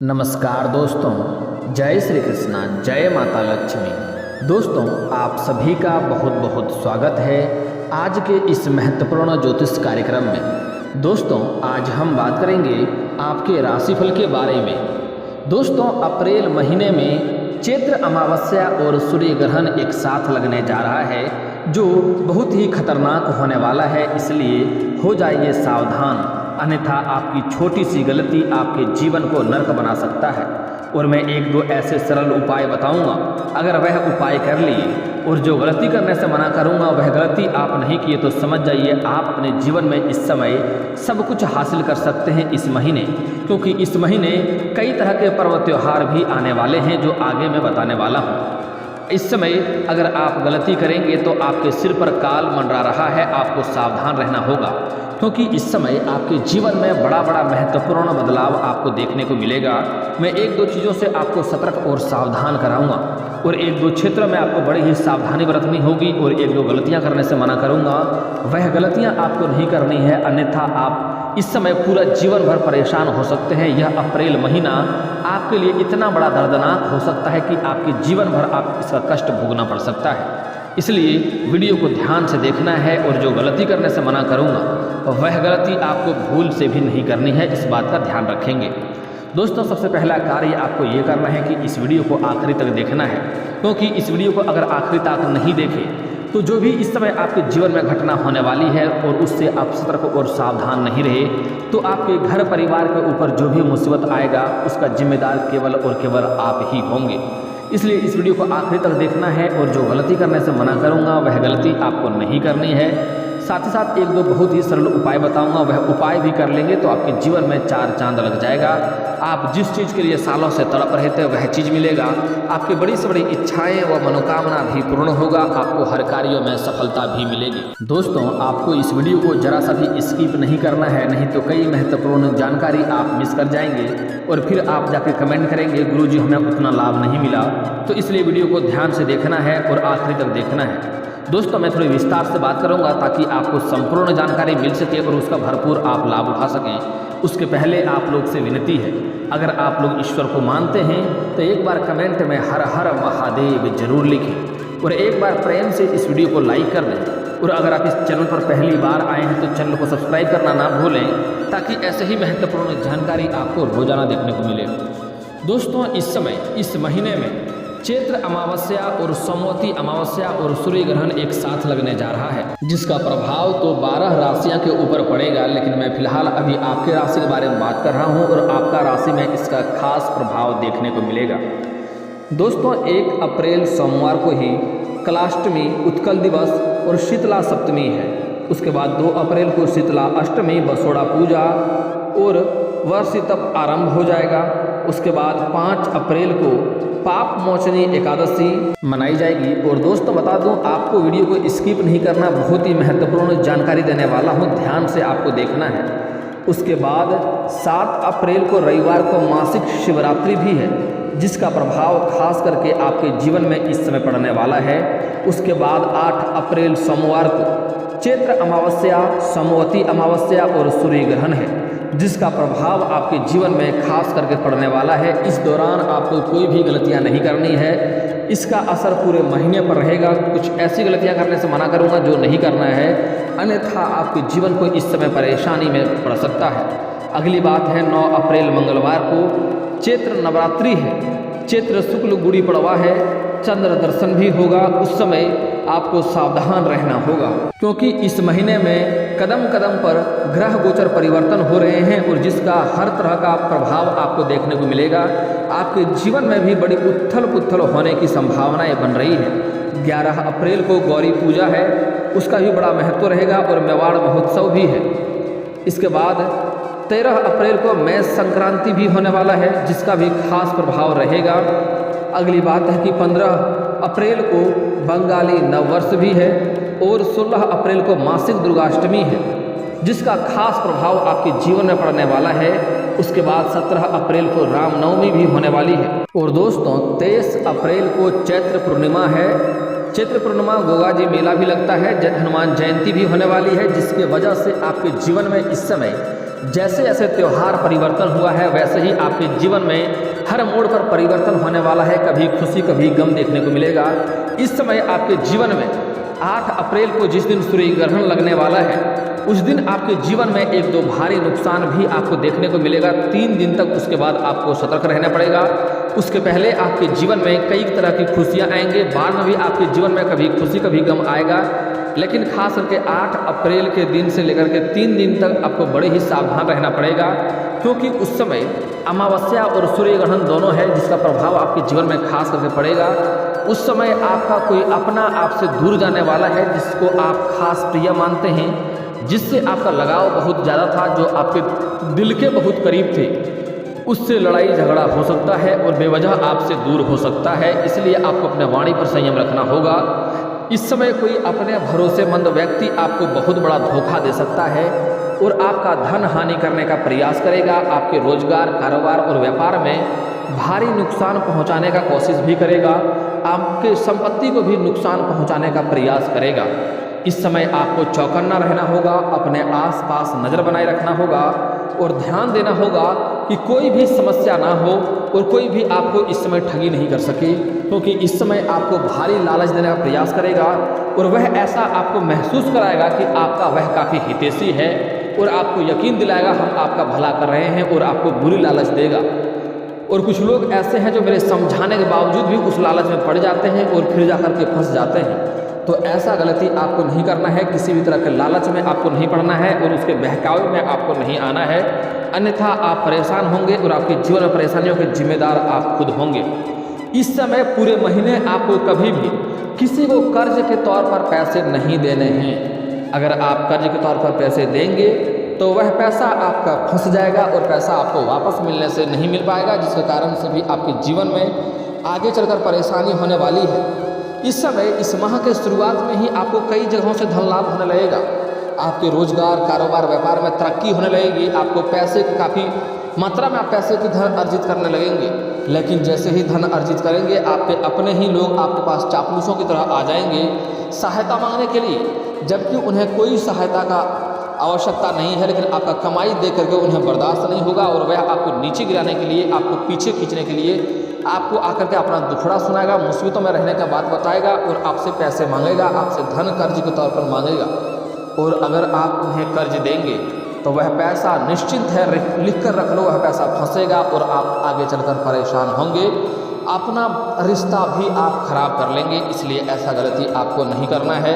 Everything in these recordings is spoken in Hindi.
नमस्कार दोस्तों, जय श्री कृष्णा, जय माता लक्ष्मी। दोस्तों, आप सभी का बहुत बहुत स्वागत है आज के इस महत्वपूर्ण ज्योतिष कार्यक्रम में। दोस्तों, आज हम बात करेंगे आपके राशिफल के बारे में। दोस्तों, अप्रैल महीने में चैत्र अमावस्या और सूर्य ग्रहण एक साथ लगने जा रहा है, जो बहुत ही खतरनाक होने वाला है, इसलिए हो जाइए सावधान, अन्यथा आपकी छोटी सी गलती आपके जीवन को नर्क बना सकता है। और मैं एक दो ऐसे सरल उपाय बताऊंगा, अगर वह उपाय कर लिए और जो गलती करने से मना करूंगा वह गलती आप नहीं किए तो समझ जाइए आप अपने जीवन में इस समय सब कुछ हासिल कर सकते हैं इस महीने। क्योंकि इस महीने कई तरह के पर्व त्योहार भी आने वाले हैं, जो आगे मैं बताने वाला हूँ। इस समय अगर आप गलती करेंगे तो आपके सिर पर काल मंडरा रहा है, आपको सावधान रहना होगा, क्योंकि इस समय आपके जीवन में बड़ा बड़ा महत्वपूर्ण बदलाव आपको देखने को मिलेगा। मैं एक दो चीज़ों से आपको सतर्क और सावधान कराऊंगा और एक दो क्षेत्रों में आपको बड़ी ही सावधानी बरतनी होगी और एक दो गलतियां करने से मना करूंगा, वह गलतियां आपको नहीं करनी है, अन्यथा आप इस समय पूरा जीवन भर परेशान हो सकते हैं। यह अप्रैल महीना आपके लिए इतना बड़ा दर्दनाक हो सकता है कि आपके जीवन भर आप इसका कष्ट भोगना पड़ सकता है। इसलिए वीडियो को ध्यान से देखना है और जो गलती करने से मना करूंगा वह गलती आपको भूल से भी नहीं करनी है, इस बात का ध्यान रखेंगे। दोस्तों, सबसे पहला कार्य आपको ये करना है कि इस वीडियो को आखिरी तक देखना है, क्योंकि इस वीडियो को अगर आखिरी तक नहीं देखें तो जो भी इस समय आपके जीवन में घटना होने वाली है और उससे आप सतर्क और सावधान नहीं रहे तो आपके घर परिवार के ऊपर जो भी मुसीबत आएगा उसका जिम्मेदार केवल और केवल आप ही होंगे। इसलिए इस वीडियो को आखिरी तक देखना है और जो गलती करने से मना करूंगा वह गलती आपको नहीं करनी है। साथ ही साथ एक दो बहुत ही सरल उपाय बताऊंगा, वह उपाय भी कर लेंगे तो आपके जीवन में चार चांद लग जाएगा। आप जिस चीज़ के लिए सालों से तड़प रहे थे वह चीज़ मिलेगा, आपकी बड़ी से बड़ी इच्छाएं व मनोकामना भी पूर्ण होगा, आपको हर कार्यों में सफलता भी मिलेगी। दोस्तों, आपको इस वीडियो को जरा सा भी स्किप नहीं करना है, नहीं तो कई महत्वपूर्ण जानकारी आप मिस कर जाएंगे और फिर आप जाके कमेंट करेंगे गुरुजी हमें उतना लाभ नहीं मिला। तो इसलिए वीडियो को ध्यान से देखना है और आखिरी तक देखना है। दोस्तों, मैं थोड़ी विस्तार से बात करूंगा ताकि आपको संपूर्ण जानकारी मिल सके और उसका भरपूर आप लाभ उठा सकें। उसके पहले आप लोग से विनती है, अगर आप लोग ईश्वर को मानते हैं तो एक बार कमेंट में हर हर महादेव जरूर लिखें और एक बार प्रेम से इस वीडियो को लाइक कर दें। और अगर आप इस चैनल पर पहली बार आए हैं तो चैनल को सब्सक्राइब करना ना भूलें, ताकि ऐसे ही महत्वपूर्ण जानकारी आपको रोजाना देखने को मिले। दोस्तों, इस समय इस महीने में चैत्र अमावस्या और सोमवती अमावस्या और सूर्य ग्रहण एक साथ लगने जा रहा है, जिसका प्रभाव तो 12 राशियों के ऊपर पड़ेगा, लेकिन मैं फिलहाल अभी आपके राशि के बारे में बात कर रहा हूं और आपका राशि में इसका खास प्रभाव देखने को मिलेगा। दोस्तों, 1 अप्रैल सोमवार को ही कलाष्टमी, उत्कल दिवस और शीतला सप्तमी है। उसके बाद 2 अप्रैल को शीतला अष्टमी, बसोड़ा पूजा और वर्ष तप आरंभ हो जाएगा। उसके बाद 5 अप्रैल को पाप मोचनी एकादशी मनाई जाएगी। और दोस्तों, बता दूं आपको वीडियो को स्किप नहीं करना, बहुत ही महत्वपूर्ण जानकारी देने वाला हूं, ध्यान से आपको देखना है। उसके बाद 7 अप्रैल को रविवार को मासिक शिवरात्रि भी है, जिसका प्रभाव खास करके आपके जीवन में इस समय पड़ने वाला है। उसके बाद 8 अप्रैल सोमवार को चैत्र अमावस्या, सोमवती अमावस्या और सूर्य ग्रहण है, जिसका प्रभाव आपके जीवन में खास करके पड़ने वाला है। इस दौरान आपको कोई भी गलतियां नहीं करनी है, इसका असर पूरे महीने पर रहेगा। कुछ ऐसी गलतियां करने से मना करूंगा जो नहीं करना है, अन्यथा आपके जीवन को इस समय परेशानी में पड़ सकता है। अगली बात है 9 अप्रैल मंगलवार को चैत्र नवरात्रि है, चैत्र शुक्ल गुड़ी पड़वा है, चंद्र दर्शन भी होगा। उस समय आपको सावधान रहना होगा, क्योंकि इस महीने में कदम कदम पर ग्रह गोचर परिवर्तन हो रहे हैं और जिसका हर तरह का प्रभाव आपको देखने को मिलेगा। आपके जीवन में भी बड़ी उथल पुथल होने की संभावनाएं बन रही है। 11 अप्रैल को गौरी पूजा है, उसका भी बड़ा महत्व रहेगा और मेवाड़ महोत्सव भी है। इसके बाद 13 अप्रैल को मेष संक्रांति भी होने वाला है, जिसका भी खास प्रभाव रहेगा। अगली बात है कि 15 अप्रैल को बंगाली नववर्ष भी है और 16 अप्रैल को मासिक दुर्गाष्टमी है, जिसका खास प्रभाव आपके जीवन में पड़ने वाला है। उसके बाद 17 अप्रैल को रामनवमी भी होने वाली है। और दोस्तों, 23 अप्रैल को चैत्र पूर्णिमा है। चैत्र पूर्णिमा गोगा जी मेला भी लगता है, हनुमान जयंती भी होने वाली है, जिसके वजह से आपके जीवन में इस समय जैसे जैसे त्यौहार परिवर्तन हुआ है वैसे ही आपके जीवन में हर मोड़ पर परिवर्तन होने वाला है। कभी खुशी कभी गम देखने को मिलेगा। इस समय आपके जीवन में 8 अप्रैल को जिस दिन सूर्य ग्रहण लगने वाला है उस दिन आपके जीवन में 1-2 भारी नुकसान भी आपको देखने को मिलेगा। 3 दिन तक उसके बाद आपको सतर्क रहना पड़ेगा। उसके पहले आपके जीवन में कई तरह की खुशियां आएंगे। बाद में भी आपके जीवन में कभी खुशी कभी गम आएगा। लेकिन खास करके 8 अप्रैल के दिन से लेकर के 3 दिन तक आपको बड़े ही सावधान रहना पड़ेगा, क्योंकि उस समय अमावस्या और सूर्य ग्रहण दोनों है जिसका प्रभाव आपके जीवन में खास करके पड़ेगा। उस समय आपका कोई अपना आपसे दूर जाने वाला है जिसको आप खास प्रिय मानते हैं, जिससे आपका लगाव बहुत ज़्यादा था, जो आपके दिल के बहुत करीब थे, उससे लड़ाई झगड़ा हो सकता है और बेवजह आपसे दूर हो सकता है। इसलिए आपको अपने वाणी पर संयम रखना होगा। इस समय कोई अपने भरोसेमंद व्यक्ति आपको बहुत बड़ा धोखा दे सकता है और आपका धन हानि करने का प्रयास करेगा। आपके रोजगार, कारोबार और व्यापार में भारी नुकसान पहुंचाने का कोशिश भी करेगा। आपके संपत्ति को भी नुकसान पहुंचाने का प्रयास करेगा। इस समय आपको चौकन्ना रहना होगा, अपने आसपास नज़र बनाए रखना होगा और ध्यान देना होगा कि कोई भी समस्या ना हो और कोई भी आपको इस समय ठगी नहीं कर सके, क्योंकि इस समय आपको भारी लालच देने का प्रयास करेगा और वह ऐसा आपको महसूस कराएगा कि आपका वह काफ़ी हितैषी है और आपको यकीन दिलाएगा हम आपका भला कर रहे हैं और आपको बुरी लालच देगा। और कुछ लोग ऐसे हैं जो मेरे समझाने के बावजूद भी उस लालच में पड़ जाते हैं और फिर जाकर के फंस जाते हैं। तो ऐसा गलती आपको नहीं करना है। किसी भी तरह के लालच में आपको नहीं पड़ना है और उसके बहकावे में आपको नहीं आना है, अन्यथा आप परेशान होंगे और आपके जीवन में परेशानियों के जिम्मेदार आप खुद होंगे। इस समय पूरे महीने आपको कभी भी किसी को कर्ज के तौर पर पैसे नहीं देने हैं। अगर आप कर्ज के तौर पर पैसे देंगे तो वह पैसा आपका फंस जाएगा और पैसा आपको वापस मिलने से नहीं मिल पाएगा, जिसके कारण से भी आपके जीवन में आगे चलकर परेशानी होने वाली है। इस समय इस माह के शुरुआत में ही आपको कई जगहों से धन लाभ होने लगेगा। आपके रोजगार, कारोबार, व्यापार में तरक्की होने लगेगी। आपको पैसे काफ़ी मात्रा में आप पैसे की धन अर्जित करने लगेंगे। लेकिन जैसे ही धन अर्जित करेंगे आपके अपने ही लोग आपके पास चापलूसों की तरह आ जाएंगे सहायता मांगने के लिए, जबकि उन्हें कोई सहायता का आवश्यकता नहीं है, लेकिन आपका कमाई दे करके उन्हें बर्दाश्त नहीं होगा और वह आपको नीचे गिराने के लिए, आपको पीछे खींचने के लिए आपको आकर के अपना दुखड़ा सुनाएगा, मुसीबतों में रहने का बात बताएगा और आपसे पैसे मांगेगा, आपसे धन कर्ज के तौर पर मांगेगा। और अगर आप उन्हें कर्ज देंगे तो वह पैसा निश्चिंत है, लिख कर रख लो, वह पैसा फंसेगा और आप आगे चलकर परेशान होंगे। अपना रिश्ता भी आप खराब कर लेंगे। इसलिए ऐसा गलती आपको नहीं करना है।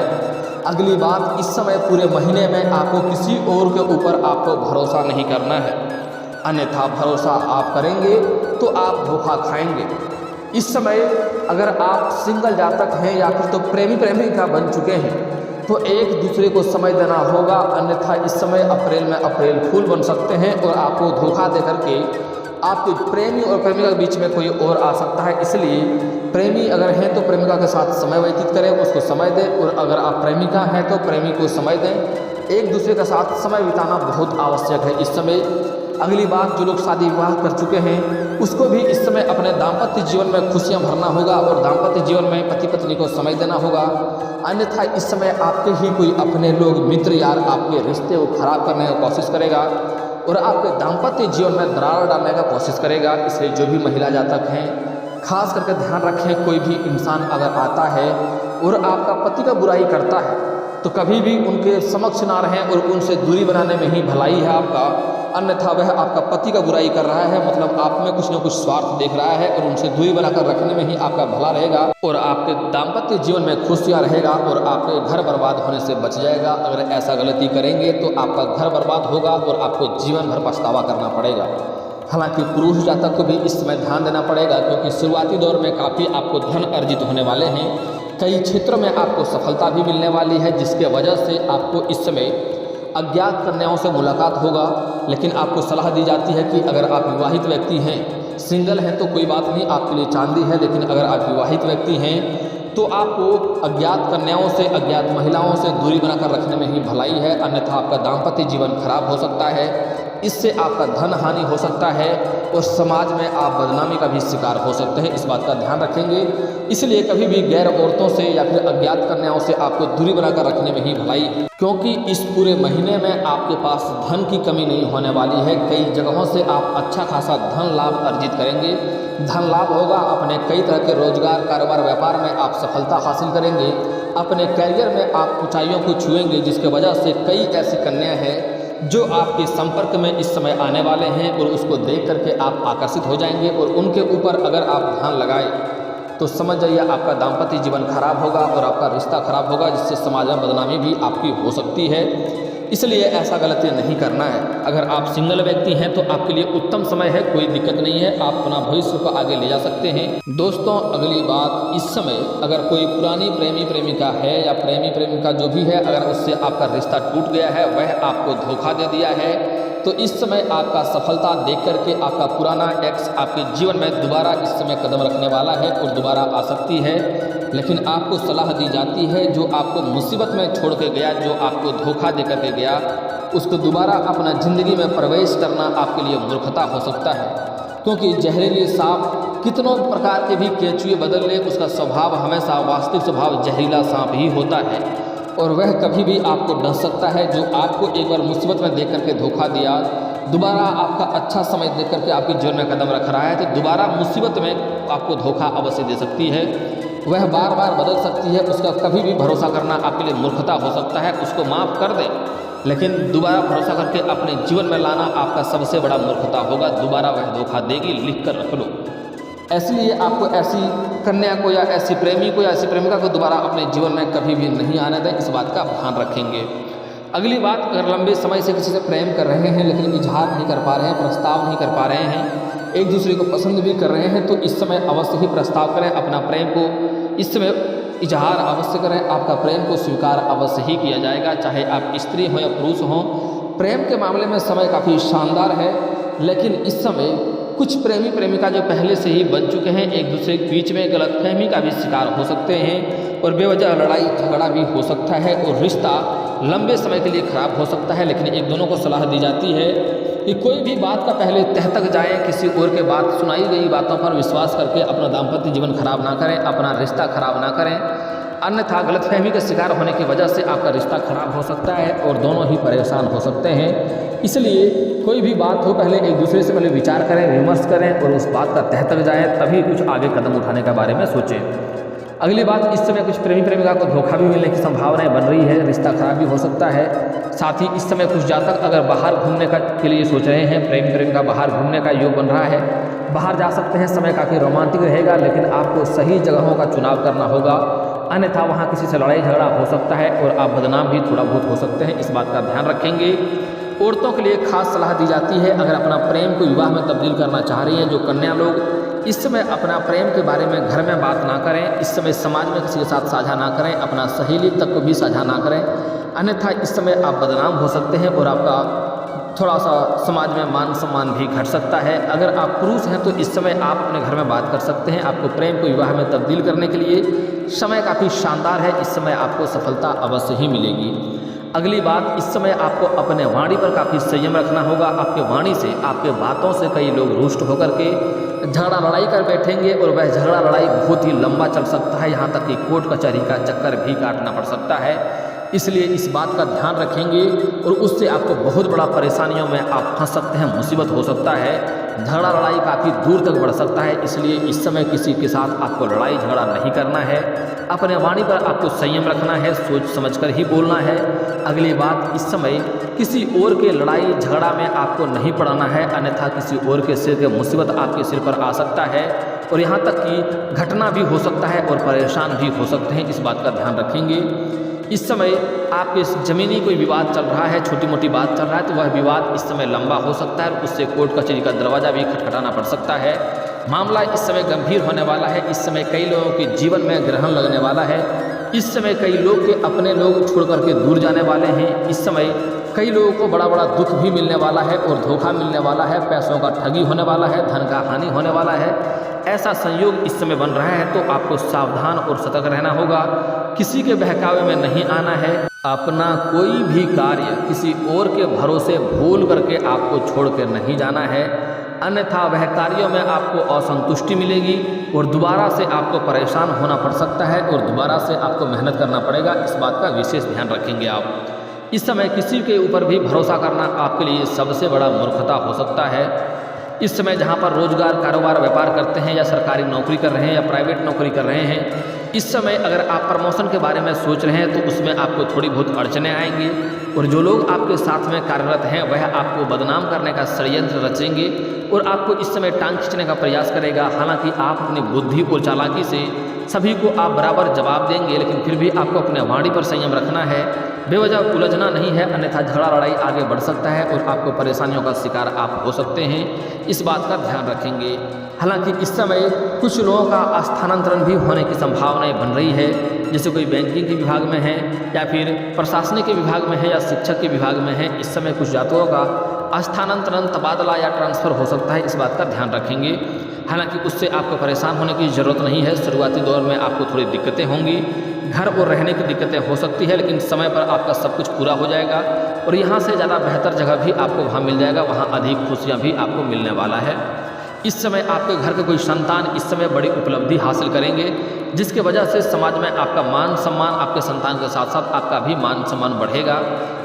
अगली बात, इस समय पूरे महीने में आपको किसी और के ऊपर आपको भरोसा नहीं करना है, अन्यथा भरोसा आप करेंगे तो आप धोखा खाएंगे। इस समय अगर आप सिंगल जातक हैं या फिर तो प्रेमी प्रेमिका बन चुके हैं तो एक दूसरे को समय देना होगा, अन्यथा इस समय अप्रैल में अप्रैल फूल बन सकते हैं और आपको धोखा दे करके आपके प्रेमी और प्रेमिका के बीच में कोई और आ सकता है। इसलिए प्रेमी अगर हैं तो प्रेमिका के साथ समय व्यतीत करें, उसको समय दें, और अगर आप प्रेमिका हैं तो प्रेमी को समय दें। एक दूसरे के साथ समय बिताना बहुत आवश्यक है इस समय। अगली बात, जो लोग शादी विवाह कर चुके हैं उसको भी इस समय अपने दाम्पत्य जीवन में खुशियां भरना होगा और दाम्पत्य जीवन में पति पत्नी को समय देना होगा, अन्यथा इस समय आपके ही कोई अपने लोग, मित्र, यार आपके रिश्ते को खराब करने की कोशिश करेगा और आपके दाम्पत्य जीवन में दरार डालने का कोशिश करेगा। इसलिए जो भी महिला जातक हैं खास करके ध्यान रखें, कोई भी इंसान अगर आता है और आपका पति का बुराई करता है तो कभी भी उनके समक्ष ना रहें और उनसे दूरी बनाने में ही भलाई है आपका, अन्यथा वह आपका पति का बुराई कर रहा है, मतलब आप में कुछ न कुछ स्वार्थ देख रहा है और उनसे दूरी बनाकर रखने में ही आपका भला रहेगा और आपके दाम्पत्य जीवन में खुशियाँ रहेगा और आपके घर बर्बाद होने से बच जाएगा। अगर ऐसा गलती करेंगे तो आपका घर बर्बाद होगा और आपको जीवन भर पछतावा करना पड़ेगा। हालांकि पुरुष जातक को भी इस समय ध्यान देना पड़ेगा, क्योंकि शुरुआती दौर में काफ़ी आपको धन अर्जित होने वाले हैं। कई क्षेत्रों में आपको सफलता भी मिलने वाली है, जिसके वजह से आपको इस समय अज्ञात कन्याओं से मुलाकात होगा। लेकिन आपको सलाह दी जाती है कि अगर आप विवाहित व्यक्ति हैं, सिंगल हैं तो कोई बात नहीं, आपके लिए चांदी है, लेकिन अगर आप विवाहित व्यक्ति हैं तो आपको अज्ञात कन्याओं से, अज्ञात महिलाओं से दूरी बनाकर रखने में ही भलाई है, अन्यथा आपका दाम्पत्य जीवन खराब हो सकता है। इससे आपका धन हानि हो सकता है और समाज में आप बदनामी का भी शिकार हो सकते हैं। इस बात का ध्यान रखेंगे। इसलिए कभी भी गैर औरतों से या फिर अज्ञात कन्याओं से आपको दूरी बनाकर रखने में ही भलाई है, क्योंकि इस पूरे महीने में आपके पास धन की कमी नहीं होने वाली है। कई जगहों से आप अच्छा खासा धन लाभ अर्जित करेंगे, धन लाभ होगा। अपने कई तरह के रोजगार, कारोबार, व्यापार में आप सफलता हासिल करेंगे। अपने करियर में आप ऊंचाइयों को छुएंगे, जिसके वजह से कई ऐसी कन्या हैं जो आपके संपर्क में इस समय आने वाले हैं और उसको देख करके आप आकर्षित हो जाएंगे। और उनके ऊपर अगर आप ध्यान लगाए तो समझ जाइए आपका दाम्पत्य जीवन खराब होगा और आपका रिश्ता खराब होगा, जिससे समाज में बदनामी भी आपकी हो सकती है। इसलिए ऐसा गलती नहीं करना है। अगर आप सिंगल व्यक्ति हैं तो आपके लिए उत्तम समय है, कोई दिक्कत नहीं है, आप अपना भविष्य को आगे ले जा सकते हैं। दोस्तों, अगली बात, इस समय अगर कोई पुरानी प्रेमी प्रेमिका है या प्रेमी प्रेमिका जो भी है, अगर उससे आपका रिश्ता टूट गया है, वह आपको धोखा दे दिया है, तो इस समय आपका सफलता देख करके आपका पुराना एक्स आपके जीवन में दोबारा इस समय कदम रखने वाला है और दोबारा आ सकती है। लेकिन आपको सलाह दी जाती है, जो आपको मुसीबत में छोड़ के गया, जो आपको धोखा दे करके गया, उसको दोबारा अपना ज़िंदगी में प्रवेश करना आपके लिए मूर्खता हो सकता है। क्योंकि जहरीले सांप कितनों प्रकार के भी केंचुए बदल ले, उसका स्वभाव हमेशा वास्तविक स्वभाव जहरीला सांप ही होता है और वह कभी भी आपको डस सकता है। जो आपको एक बार मुसीबत में देख करके धोखा दिया, दोबारा आपका अच्छा समय देख करके आपके जीवन में कदम रख रहा है, तो दोबारा मुसीबत में आपको धोखा अवश्य दे सकती है। वह बार बार बदल सकती है, उसका कभी भी भरोसा करना आपके लिए मूर्खता हो सकता है। उसको माफ़ कर दें, लेकिन दोबारा भरोसा करके अपने जीवन में लाना आपका सबसे बड़ा मूर्खता होगा। दोबारा वह धोखा देगी, लिख कर रख लो। इसलिए आपको ऐसी कन्या को या ऐसी प्रेमी को या ऐसी प्रेमिका को दोबारा अपने जीवन में कभी भी नहीं आने दें। इस बात का ध्यान रखेंगे। अगली बात, अगर लंबे समय से किसी से प्रेम कर रहे हैं लेकिन इजहार नहीं कर पा रहे हैं, प्रस्ताव नहीं कर पा रहे हैं, एक दूसरे को पसंद भी कर रहे हैं, तो इस समय अवश्य ही प्रस्ताव करें। अपना प्रेम को इस समय इजहार अवश्य करें। आपका प्रेम को स्वीकार अवश्य ही किया जाएगा, चाहे आप स्त्री हों या पुरुष हों। प्रेम के मामले में समय काफ़ी शानदार है, लेकिन इस समय कुछ प्रेमी प्रेमिका जो पहले से ही बन चुके हैं, एक दूसरे के बीच में गलतफहमी का भी शिकार हो सकते हैं और बेवजह लड़ाई झगड़ा भी हो सकता है और रिश्ता लंबे समय के लिए खराब हो सकता है। लेकिन एक दोनों को सलाह दी जाती है कि कोई भी बात का पहले तह तक जाएं, किसी और के बात सुनाई गई बातों पर विश्वास करके अपना दाम्पत्य जीवन खराब ना करें, अपना रिश्ता खराब ना करें, अन्यथा गलतफहमी के शिकार होने की वजह से आपका रिश्ता खराब हो सकता है और दोनों ही परेशान हो सकते हैं। इसलिए कोई भी बात हो, पहले एक दूसरे से पहले विचार करें, विमर्श करें और उस बात का तह तक जाएं, तभी कुछ आगे कदम उठाने के बारे में सोचें। अगली बात, इस समय कुछ प्रेमी प्रेमिका को धोखा भी मिलने की संभावनाएं बन रही है, रिश्ता खराब भी हो सकता है। साथ ही इस समय कुछ जातक अगर बाहर घूमने के लिए सोच रहे हैं, प्रेमी प्रेमिका बाहर घूमने का योग बन रहा है, बाहर जा सकते हैं। समय काफ़ी रोमांटिक रहेगा, लेकिन आपको सही जगहों का चुनाव करना होगा, अन्यथा वहाँ किसी से लड़ाई झगड़ा हो सकता है और आप बदनाम भी थोड़ा बहुत हो सकते हैं। इस बात का ध्यान रखेंगे। औरतों के लिए खास सलाह दी जाती है, अगर अपना प्रेम को विवाह में तब्दील करना चाह रही हैं जो कन्या लोग, इस समय अपना प्रेम के बारे में घर में बात ना करें, इस समय समाज में किसी के साथ साझा ना करें, अपना सहेली तक को भी साझा ना करें, अन्यथा इस समय आप बदनाम हो सकते हैं और आपका थोड़ा सा समाज में मान सम्मान भी घट सकता है। अगर आप पुरुष हैं तो इस समय आप अपने घर में बात कर सकते हैं। आपको प्रेम को विवाह में तब्दील करने के लिए समय काफ़ी शानदार है, इस समय आपको सफलता अवश्य ही मिलेगी। अगली बात, इस समय आपको अपने वाणी पर काफ़ी संयम रखना होगा। आपके वाणी से, आपके बातों से कई लोग रुष्ट होकर के झगड़ा लड़ाई कर बैठेंगे और वह झगड़ा लड़ाई बहुत ही लंबा चल सकता है, यहाँ तक कि कोर्ट कचहरी का चक्कर भी काटना पड़ सकता है। इसलिए इस बात का ध्यान रखेंगे और उससे आपको बहुत बड़ा परेशानियों में आप फंस सकते हैं, मुसीबत हो सकता है, झगड़ा लड़ाई काफ़ी दूर तक बढ़ सकता है। इसलिए इस समय किसी के साथ आपको लड़ाई झगड़ा नहीं करना है, अपने वाणी पर आपको संयम रखना है, सोच समझकर ही बोलना है। अगली बात, इस समय किसी और के लड़ाई झगड़ा में आपको नहीं पड़ना है, अन्यथा किसी और के सिर के मुसीबत आपके सिर पर आ सकता है और यहाँ तक कि घटना भी हो सकता है और परेशान भी हो सकते हैं। इस बात का ध्यान रखेंगे। इस समय आपके ज़मीनी कोई विवाद चल रहा है, छोटी मोटी बात चल रहा है, तो वह विवाद इस समय लंबा हो सकता है और उससे कोर्ट कचहरी का दरवाज़ा भी खटखटाना पड़ सकता है। मामला इस समय गंभीर होने वाला है। इस समय कई लोगों के जीवन में ग्रहण लगने वाला है। इस समय कई लोग के अपने लोग छोड़ करके दूर जाने वाले हैं। इस समय कई लोगों को बड़ा बड़ा दुख भी मिलने वाला है और धोखा मिलने वाला है, पैसों का ठगी होने वाला है, धन का हानि होने वाला है। ऐसा संयोग इस समय बन रहा है, तो आपको सावधान और सतर्क रहना होगा, किसी के बहकावे में नहीं आना है। अपना कोई भी कार्य किसी और के भरोसे भूल करके आपको छोड़ कर नहीं जाना है, अन्यथा वह कार्यों में आपको असंतुष्टि मिलेगी और दोबारा से आपको परेशान होना पड़ सकता है और दोबारा से आपको मेहनत करना पड़ेगा। इस बात का विशेष ध्यान रखेंगे आप। इस समय किसी के ऊपर भी भरोसा करना आपके लिए सबसे बड़ा मूर्खता हो सकता है। इस समय जहाँ पर रोजगार, कारोबार, व्यापार करते हैं या सरकारी नौकरी कर रहे हैं या प्राइवेट नौकरी कर रहे हैं, इस समय अगर आप प्रमोशन के बारे में सोच रहे हैं तो उसमें आपको थोड़ी बहुत अड़चनें आएंगी और जो लोग आपके साथ में कार्यरत हैं वह आपको बदनाम करने का षड्यंत्र रचेंगे और आपको इस समय टांग खींचने का प्रयास करेगा। हालांकि आप अपनी बुद्धि और चालाकी से सभी को आप बराबर जवाब देंगे, लेकिन फिर भी आपको अपने वाणी पर संयम रखना है, बेवजह उलझना नहीं है, अन्यथा झगड़ा लड़ाई आगे बढ़ सकता है और आपको परेशानियों का शिकार आप हो सकते हैं। इस बात का ध्यान रखेंगे। हालांकि इस समय कुछ लोगों का स्थानांतरण भी होने की संभावनाएं बन रही है, जैसे कोई बैंकिंग के विभाग में है या फिर प्रशासनिक के विभाग में है या शिक्षक के विभाग में है। इस समय कुछ जातकों का स्थानांतरण, तबादला या ट्रांसफ़र हो सकता है। इस बात का ध्यान रखेंगे। हालांकि उससे आपको परेशान होने की ज़रूरत नहीं है। शुरुआती दौर में आपको थोड़ी दिक्कतें होंगी, घर और रहने की दिक्कतें हो सकती है, लेकिन समय पर आपका सब कुछ पूरा हो जाएगा और यहाँ से ज़्यादा बेहतर जगह भी आपको वहाँ मिल जाएगा, वहाँ अधिक खुशियाँ भी आपको मिलने वाला है। इस समय आपके घर के कोई संतान इस समय बड़ी उपलब्धि हासिल करेंगे, जिसके वजह से समाज में आपका मान सम्मान, आपके संतान के साथ साथ आपका भी मान सम्मान बढ़ेगा।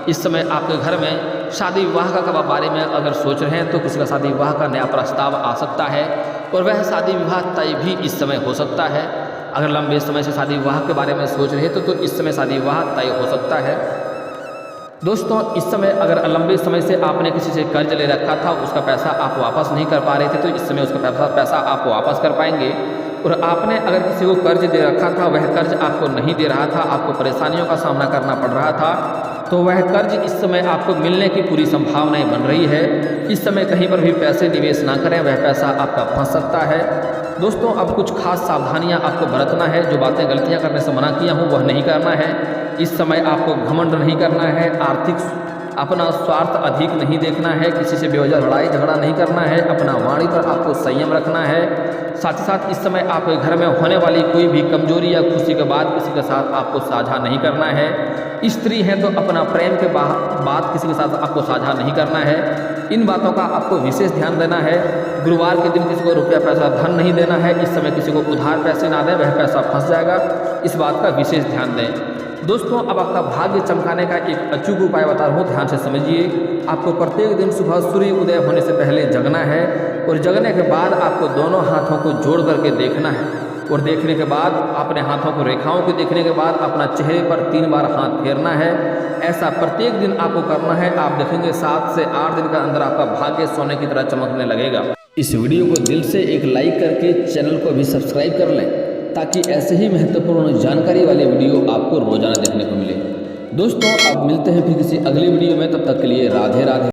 इस समय आपके घर में शादी विवाह का बारे में अगर सोच रहे हैं तो किसी का शादी विवाह का नया प्रस्ताव आ सकता है और वह शादी विवाह तय भी इस समय हो सकता है। अगर लंबे समय से शादी विवाह के बारे में सोच रहे थे तो इस समय शादी विवाह तय हो सकता है। दोस्तों, इस समय अगर लंबे समय से आपने किसी से कर्ज ले रखा था, उसका पैसा आप वापस नहीं कर पा रहे थे, तो इस समय उसका पैसा आप वापस कर पाएंगे। और आपने अगर किसी को कर्ज दे रखा था, वह कर्ज आपको नहीं दे रहा था, आपको परेशानियों का सामना करना पड़ रहा था, तो वह कर्ज इस समय आपको मिलने की पूरी संभावनाएं बन रही है। इस समय कहीं पर भी पैसे निवेश ना करें, वह पैसा आपका फंस सकता है। दोस्तों, अब कुछ खास सावधानियां आपको बरतना है। जो बातें गलतियां करने से मना किया हूँ वह नहीं करना है। इस समय आपको घमंड नहीं करना है, आर्थिक अपना स्वार्थ अधिक नहीं देखना है, किसी से बेवजह लड़ाई झगड़ा नहीं करना है, अपना वाणी पर आपको संयम रखना है। साथ ही साथ इस समय आपके घर में होने वाली कोई भी कमजोरी या खुशी के बाद किसी के साथ आपको साझा नहीं करना है। स्त्री है तो अपना प्रेम के बात किसी के साथ आपको साझा नहीं करना है। इन बातों का आपको विशेष ध्यान देना है। गुरुवार के दिन किसी को रुपया पैसा धन नहीं देना है। इस समय किसी को उधार पैसे ना दें, वह पैसा फंस जाएगा। इस बात का विशेष ध्यान दें। दोस्तों, अब आपका भाग्य चमकाने का एक अचूक उपाय बता रहा हूँ, ध्यान से समझिए। आपको प्रत्येक दिन सुबह सूर्य उदय होने से पहले जगना है और जगने के बाद आपको दोनों हाथों को जोड़ करके देखना है और देखने के बाद अपने हाथों को रेखाओं को देखने के बाद अपना चेहरे पर 3 बार हाथ फेरना है। ऐसा प्रत्येक दिन आपको करना है। आप देखेंगे 7 से 8 दिन के अंदर आपका भाग्य सोने की तरह चमकने लगेगा। इस वीडियो को दिल से एक लाइक करके चैनल को भी सब्सक्राइब कर लें, ताकि ऐसे ही महत्वपूर्ण जानकारी वाले वीडियो आपको रोजाना देखने को मिले। दोस्तों, अब मिलते हैं फिर किसी अगले वीडियो में। तब तक के लिए राधे राधे।